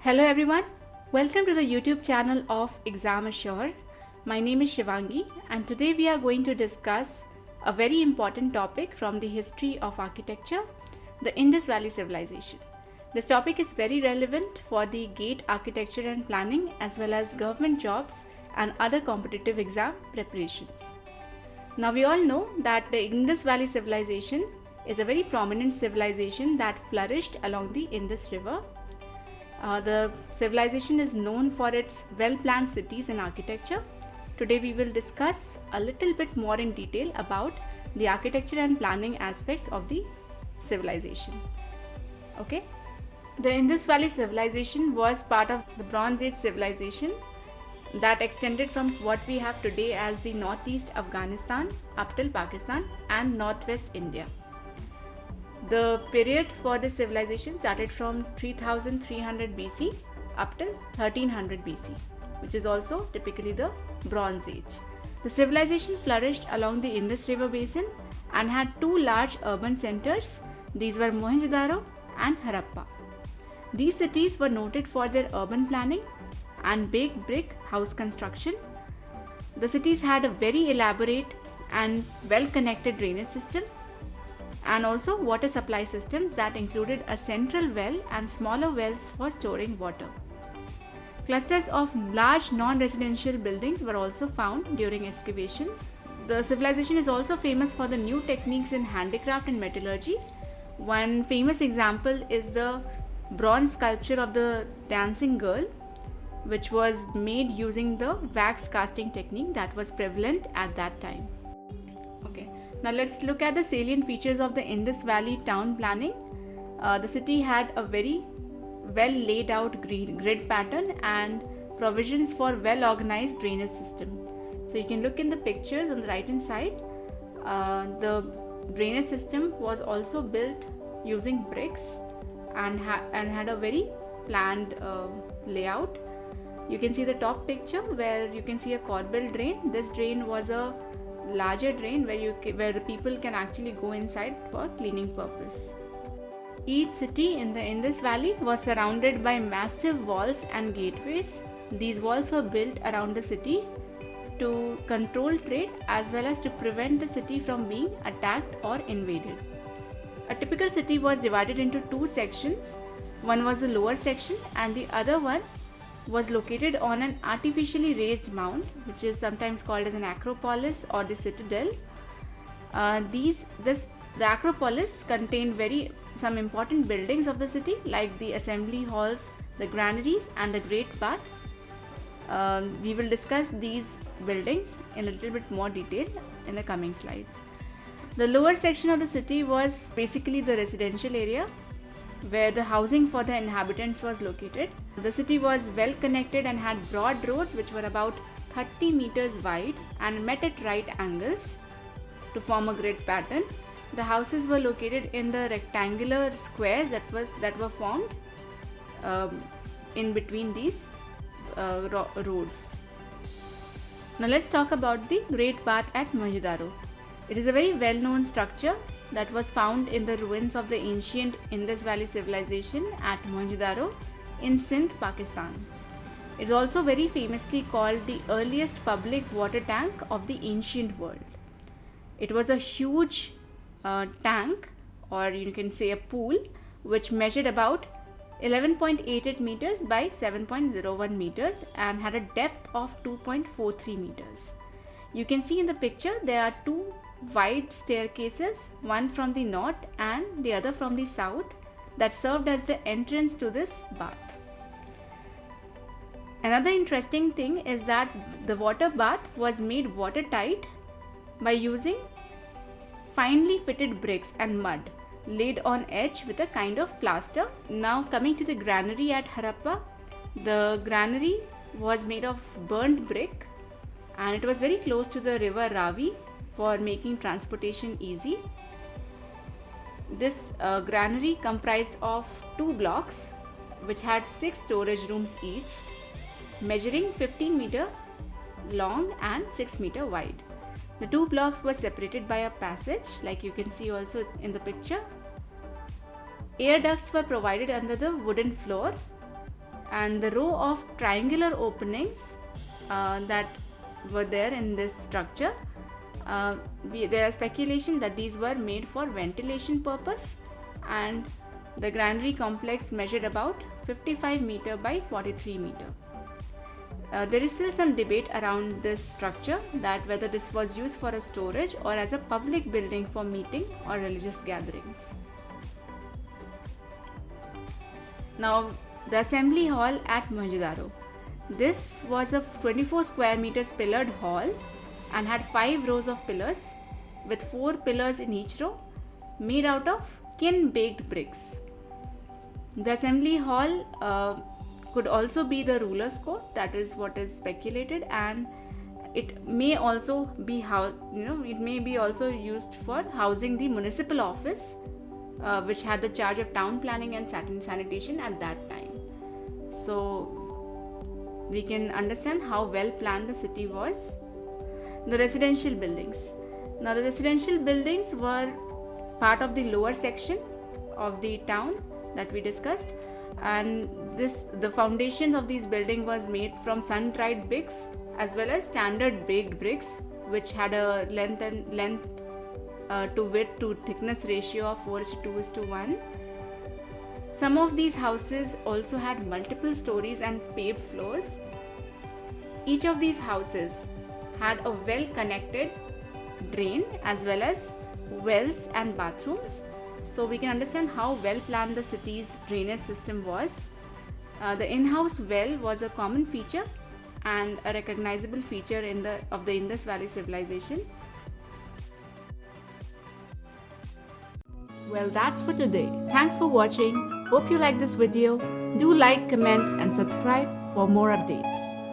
Hello everyone, welcome to the YouTube channel of Exam Assure. My name is Shivangi and today we are going to discuss a very important topic from the history of architecture, the Indus Valley Civilization. This topic is very relevant for the GATE architecture and planning as well as government jobs and other competitive exam preparations. Now we all know that the Indus Valley Civilization is a very prominent civilization that flourished along the Indus River. The civilization is known for its well-planned cities and architecture. Today we will discuss a little bit more in detail about the architecture and planning aspects of the civilization. Okay. The Indus Valley Civilization was part of the Bronze Age civilization that extended from what we have today as the northeast Afghanistan up till Pakistan and northwest India. The period for this civilization started from 3300 BC up till 1300 BC, which is also typically the Bronze Age. The civilization flourished along the Indus River basin and had two large urban centers. These were Mohenjo-daro and Harappa. These cities were noted for their urban planning and baked brick house construction. The cities had a very elaborate and well-connected drainage system, and also water supply systems that included a central well and smaller wells for storing water. Clusters of large non-residential buildings were also found during excavations. The civilization is also famous for the new techniques in handicraft and metallurgy. One famous example is the bronze sculpture of the dancing girl, which was made using the wax casting technique that was prevalent at that time. Okay. Now let's look at the salient features of the Indus Valley town planning. The city had a very well laid out grid pattern and provisions for well organized drainage system. So you can look in the pictures on the right hand side. The drainage system was also built using bricks and had a very planned layout. You can see the top picture where you can see a corbel drain. This drain was a larger drain where the people can actually go inside for cleaning purpose. Each city in the Indus Valley was surrounded by massive walls and gateways. These walls were built around the city to control trade as well as to prevent the city from being attacked or invaded. A typical city was divided into two sections. One was the lower section and the other one was located on an artificially raised mound, which is sometimes called as an acropolis or the citadel. The acropolis contained some important buildings of the city like the assembly halls, the granaries and the great bath. We will discuss these buildings in a little bit more detail in the coming slides. The lower section of the city was basically the residential area where the housing for the inhabitants was located. The city was well connected and had broad roads which were about 30 meters wide and met at right angles to form a grid pattern. The houses were located in the rectangular squares that were formed in between these roads. Now let's talk about the Great Bath at Mohenjo-daro. It is a very well-known structure that was found in the ruins of the ancient Indus Valley civilization at Mohenjo-daro in Sindh, Pakistan. It is also very famously called the earliest public water tank of the ancient world. It was a huge tank, or you can say a pool, which measured about 11.88 meters by 7.01 meters and had a depth of 2.43 meters. You can see in the picture there are two wide staircases, one from the north and the other from the south, that served as the entrance to this bath. Another interesting thing is that the water bath was made watertight by using finely fitted bricks and mud laid on edge with a kind of plaster. Now coming to the granary at Harappa, the granary was made of burnt brick and it was very close to the river Ravi for making transportation easy. This granary comprised of two blocks which had 6 storage rooms each, measuring 15 meter long and 6 meter wide. The two blocks were separated by a passage like you can see also in the picture. Air ducts were provided under the wooden floor and the row of triangular openings that were there in this structure, there are speculation that these were made for ventilation purpose, and the granary complex measured about 55 meter by 43 meter. There is still some debate around this structure, that whether this was used for a storage or as a public building for meeting or religious gatherings. Now, the assembly hall at Mohenjo-daro. This was a 24 square meters pillared hall and had 5 rows of pillars with 4 pillars in each row, made out of kin baked bricks. The assembly hall could also be the ruler's court, that is what is speculated, and it may also be it may be also used for housing the municipal office, which had the charge of town planning and sanitation at that time. So we can understand how well planned the city was. The residential buildings. Now the residential buildings were part of the lower section of the town that we discussed, and the foundations of these buildings was made from sun-dried bricks as well as standard baked bricks, which had a length to width to thickness ratio of 4:2:1. Some of these houses also had multiple stories and paved floors. Each of these houses had a well-connected drain as well as wells and bathrooms. So we can understand how well planned the city's drainage system was. The in-house well was a common feature and a recognizable feature of the Indus Valley civilization. Well, that's for today. Thanks for watching. Hope you like this video. Do like, comment and subscribe for more updates.